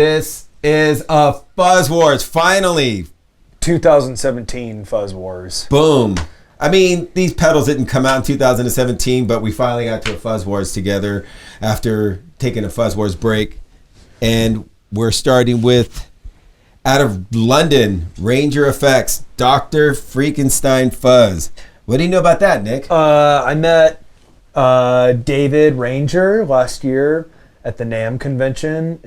This is a Fuzz Wars, finally. 2017 Fuzz Wars. Boom. I mean, these pedals didn't come out in 2017, but we finally got to a Fuzz Wars together after taking a Fuzz Wars break. And we're starting with, out of London, Ranger Effects, Dr. Freakenstein Fuzz. What do you know about that, Nick? I met David Ranger last year at the NAMM convention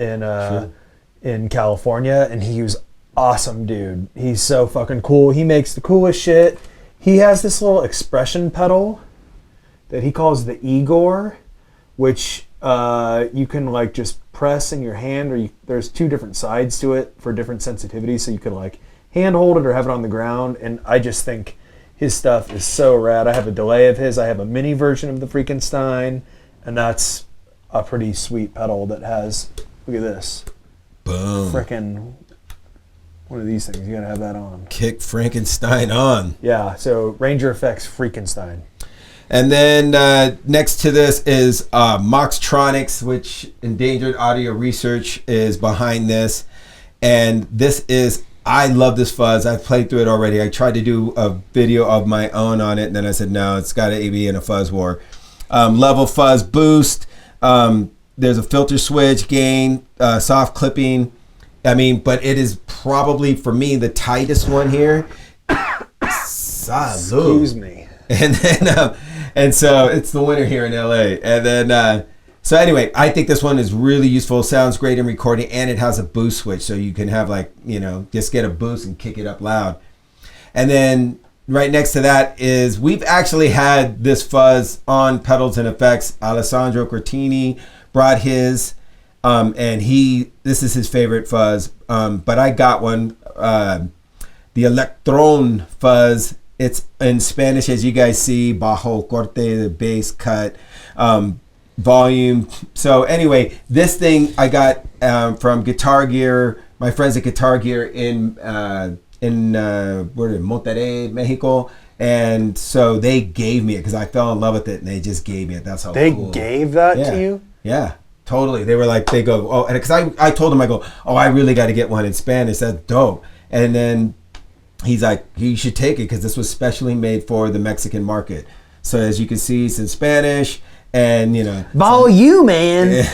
in California, and he was awesome, dude. He's so fucking cool. He makes the coolest shit. He has this little expression pedal that he calls the Igor, which you can like just press in your hand, or there's two different sides to it for different sensitivities, so you could like hand hold it or have it on the ground. And I just think his stuff is so rad. I have a delay of his. I have a mini version of the Freakenstein, and that's a pretty sweet pedal that has, look at this. Boom. Frickin', one of these things, you gotta have that on. Kick Frankenstein on. Yeah, so Ranger Effects Freakenstein. And then next to this is Moxtronics, which Endangered Audio Research is behind this. And this is, I love this fuzz. I've played through it already. I tried to do a video of my own on it, and then I said, no, it's got to be in a Fuzz War. Level fuzz boost. There's a filter switch, gain, soft clipping. I mean, but it is probably, for me, the tightest one here. Excuse me. And then, and so it's the winner here in LA. And then, so anyway, I think this one is really useful. Sounds great in recording, and it has a boost switch, so you can have like, you know, just get a boost and kick it up loud. And then right next to that is, we've actually had this fuzz on Pedals and Effects. Alessandro Cortini brought his, and this is his favorite fuzz. But I got one, the Electron fuzz. It's in Spanish, as you guys see, bajo corte, the bass cut, volume. So anyway, this thing I got from Guitar Gear, my friends at Guitar Gear in Monterrey, Mexico. And so they gave me it because I fell in love with it, and they just gave me it. That's how cool. They gave that to you? Yeah, totally. They were like, they go, oh, and because I told them, I go, oh, I really got to get one in Spanish. That's dope. And then he's like, you should take it because this was specially made for the Mexican market. So as you can see, it's in Spanish, and you know, volume, man.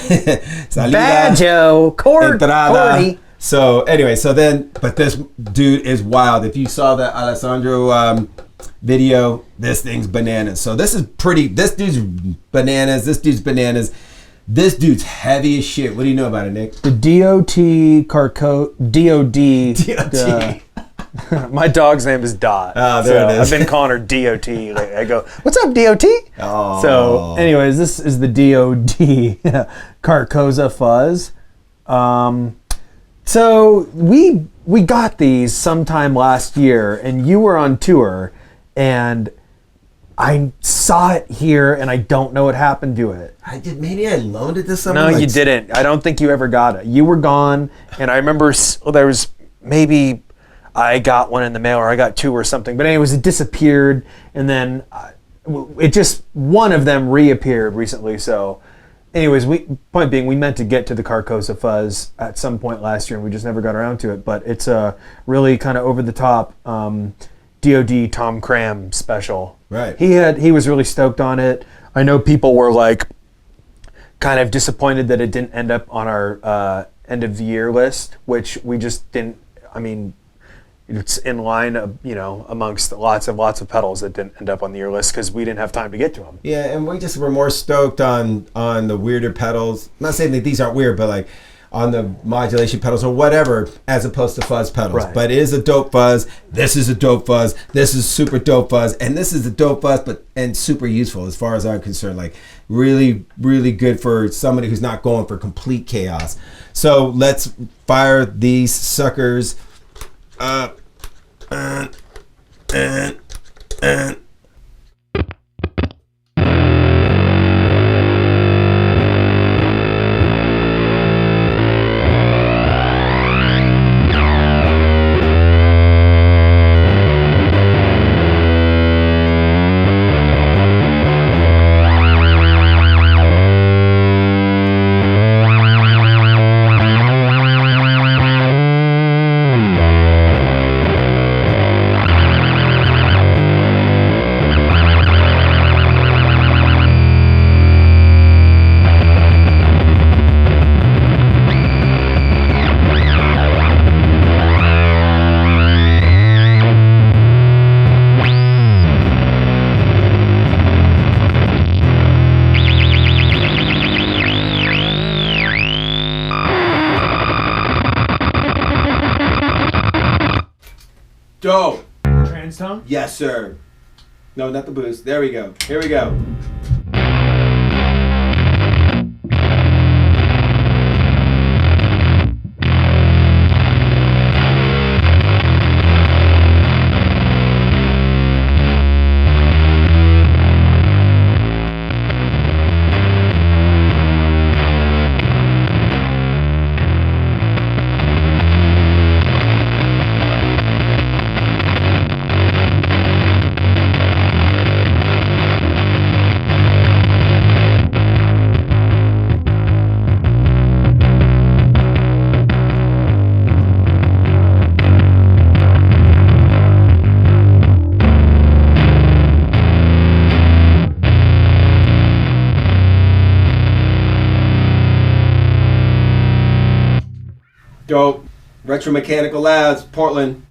Bajo, Cordy. So anyway, so then, but this dude is wild. If you saw the Alessandro video, this thing's bananas. So this is pretty. This dude's bananas. This dude's bananas. This dude's heavy as shit. What do you know about it, Nick? The DOT DOD. My dog's name is Dot. Oh, there it is. I've been calling her DOT. Like, I go, what's up, DOT? Oh. So anyways, this is the DOD Carcosa fuzz. So we got these sometime last year, and you were on tour, and I saw it here, and I don't know what happened to it. Maybe I loaned it to someone. No, you didn't. I don't think you ever got it. You were gone, and I remember there was maybe I got one in the mail, or I got two or something. But anyways, it disappeared, and then it just, one of them reappeared recently. So anyways, point being, we meant to get to the Carcosa fuzz at some point last year, and we just never got around to it. But it's a really kind of over-the-top DOD Tom Cram special. Right. He was really stoked on it. I know people were like kind of disappointed that it didn't end up on our end of the year list, which we just didn't. I mean, it's in line, amongst lots of pedals that didn't end up on the year list because we didn't have time to get to them. Yeah, and we just were more stoked on the weirder pedals. I'm not saying that these aren't weird, but like on the modulation pedals or whatever, as opposed to fuzz pedals. Right. But it is a dope fuzz. This is a dope fuzz. This is super dope fuzz, and this is a dope fuzz, and super useful as far as I'm concerned. Like really, really good for somebody who's not going for complete chaos. So let's fire these suckers up. Dope. Trans tone? Yes, sir. No, not the boost. There we go. Here we go. Dope. Retro Mechanical Labs, Portland.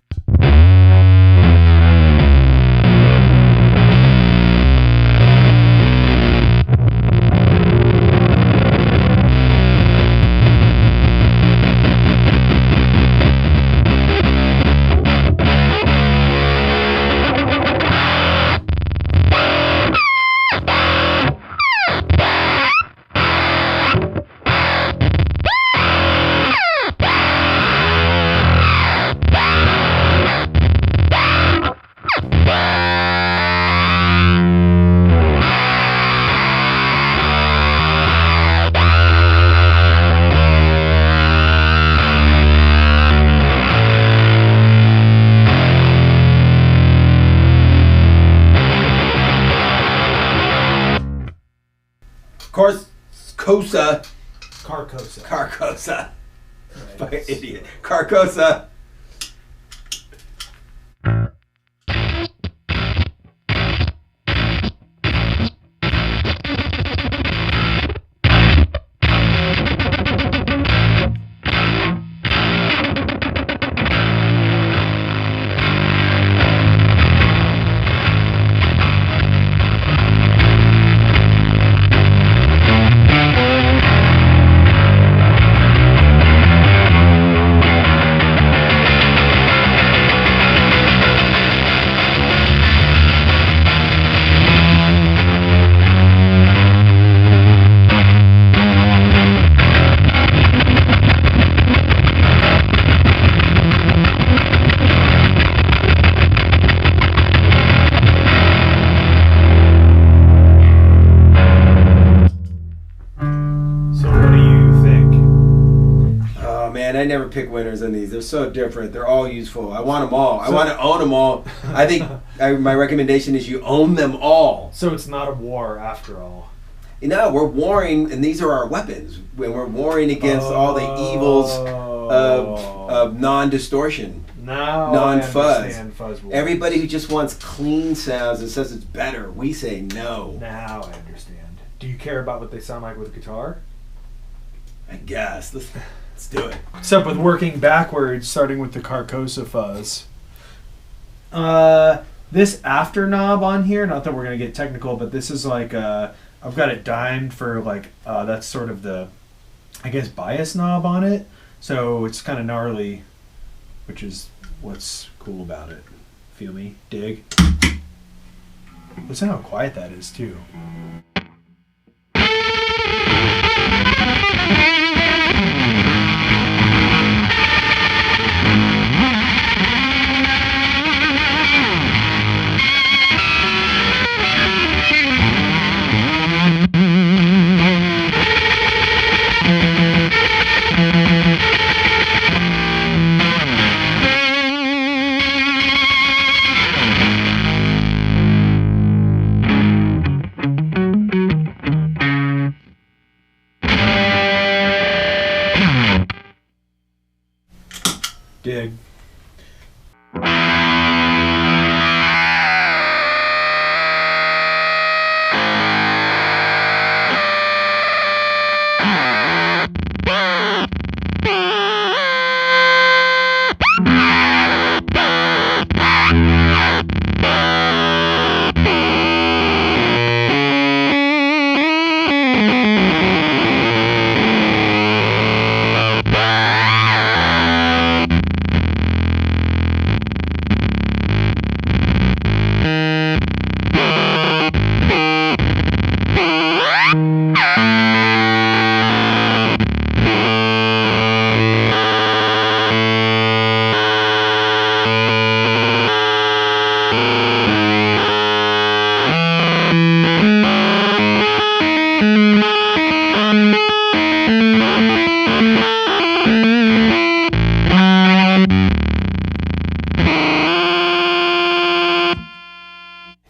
Carcosa. Fucking idiot. Carcosa. I never pick winners on these. They're so different. They're all useful. I want them all. I want to own them all. I think my recommendation is you own them all. So it's not a war after all. You know, we're warring, and these are our weapons. When we're warring against all the evils of non-distortion, non-fuzz. Fuzz Wars. Everybody who just wants clean sounds and says it's better, we say no. Now I understand. Do you care about what they sound like with guitar? I guess. Let's do it. Except with working backwards, starting with the Carcosa fuzz. This after knob on here, not that we're going to get technical, but this is like, I've got it dimed for like, that's sort of the, I guess, bias knob on it. So it's kind of gnarly, which is what's cool about it. Feel me? Dig. Listen how quiet that is, too. Dig.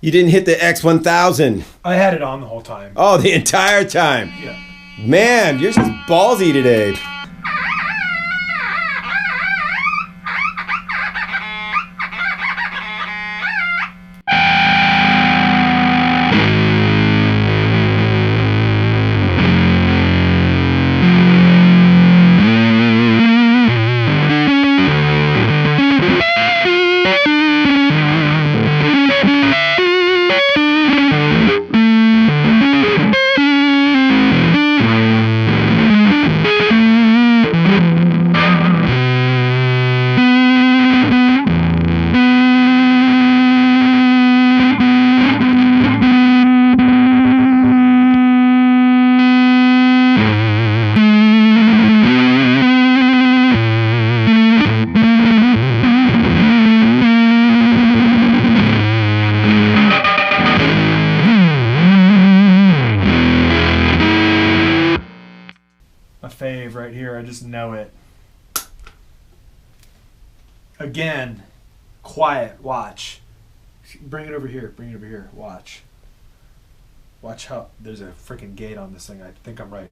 You didn't hit the X1000. I had it on the whole time. Oh, the entire time. Yeah. Man, you're just ballsy today. Fave right here. I just know it. Again, quiet. Watch. Bring it over here. Bring it over here. Watch. Watch how there's a freaking gate on this thing. I think I'm right.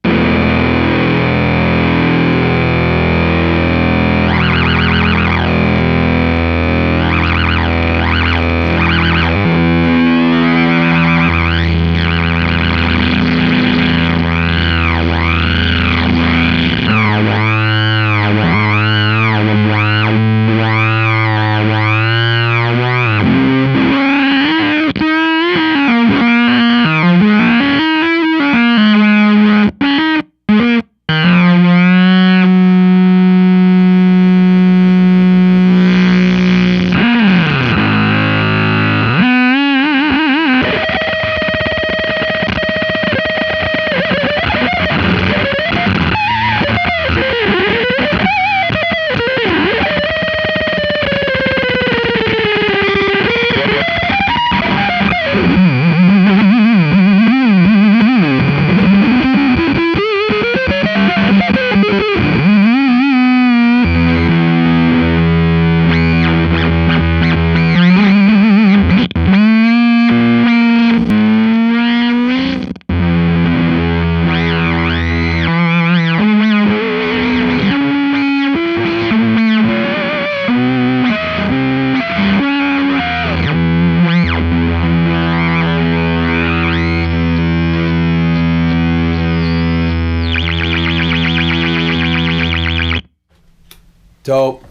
Dope.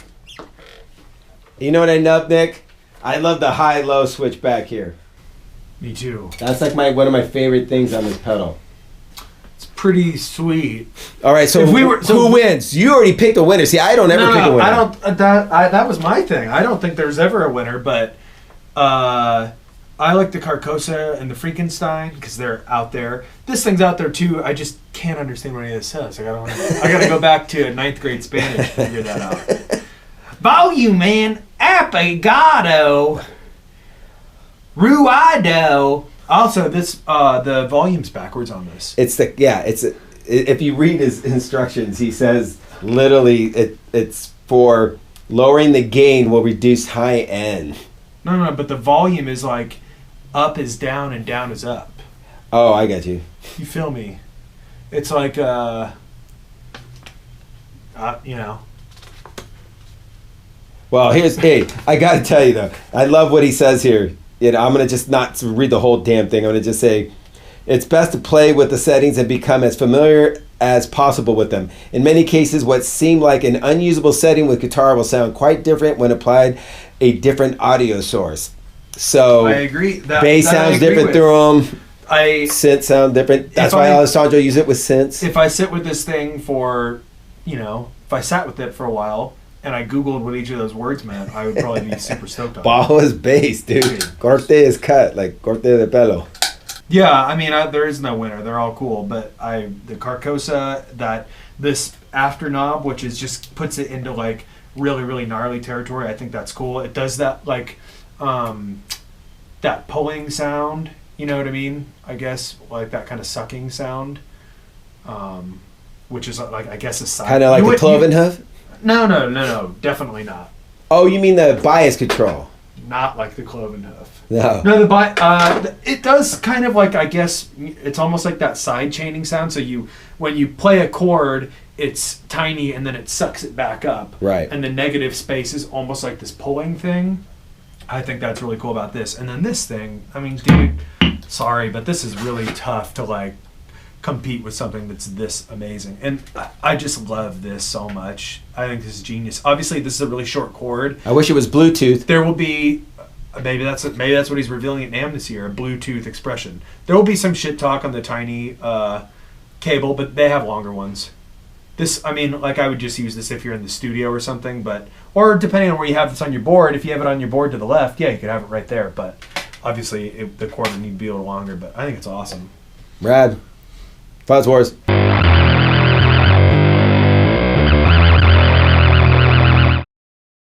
You know what I love, Nick? I love the high-low switch back here. Me too. That's like one of my favorite things on this pedal. It's pretty sweet. All right, so who wins? You already picked a winner. See, I don't ever pick a winner. I don't. That was my thing. I don't think there's ever a winner, but I like the Carcosa and the Frankenstein because they're out there. This thing's out there too. I just can't understand what any of this says. I gotta go back to 9th grade Spanish to figure that out. Volume, man. Apagado. Ruido. Also, this the volume's backwards on this. If you read his instructions, he says literally it's for lowering the gain will reduce high end. No, but the volume is like up is down and down is up. Oh, I got you. You feel me? It's like you know. Well, I got to tell you though, I love what he says here. You know, I'm going to just not read the whole damn thing. I'm going to just say, it's best to play with the settings and become as familiar as possible with them. In many cases, what seemed like an unusable setting with guitar will sound quite different when applied a different audio source. So I agree. Bass sounds different through them. Synth sound different. That's why Alessandro used it with synths. If I sit with this thing for, if I sat with it for a while, and I Googled what each of those words meant, I would probably be super stoked on it. Bajo is bass, dude. Corte is cut, like corte de pelo. Yeah, I mean, there is no winner. They're all cool, but the Carcosa, this after knob, which is just puts it into like really, really gnarly territory. I think that's cool. It does that like that pulling sound. You know what I mean? I guess like that kind of sucking sound, which is like I guess a side. Kind of like the cloven hoof. No, definitely not. Oh, you mean the bias control? not like the cloven hoof. No. No, it does kind of like, I guess, it's almost like that side chaining sound. So when you play a chord, it's tiny and then it sucks it back up. Right. And the negative space is almost like this pulling thing. I think that's really cool about this. And then this thing, I mean, dude, sorry, but this is really tough to like compete with something that's this amazing. And I just love this so much. I think this is genius. Obviously, this is a really short chord. I wish it was Bluetooth. There will be maybe that's what he's revealing at NAMM this year, a Bluetooth expression. There will be some shit talk on the tiny cable, but they have longer ones. This, I mean, like I would just use this if you're in the studio or something, or depending on where you have this on your board. If you have it on your board to the left, yeah, you could have it right there. But obviously, the cord would need to be a little longer. But I think it's awesome. Rad. Fuzz Wars.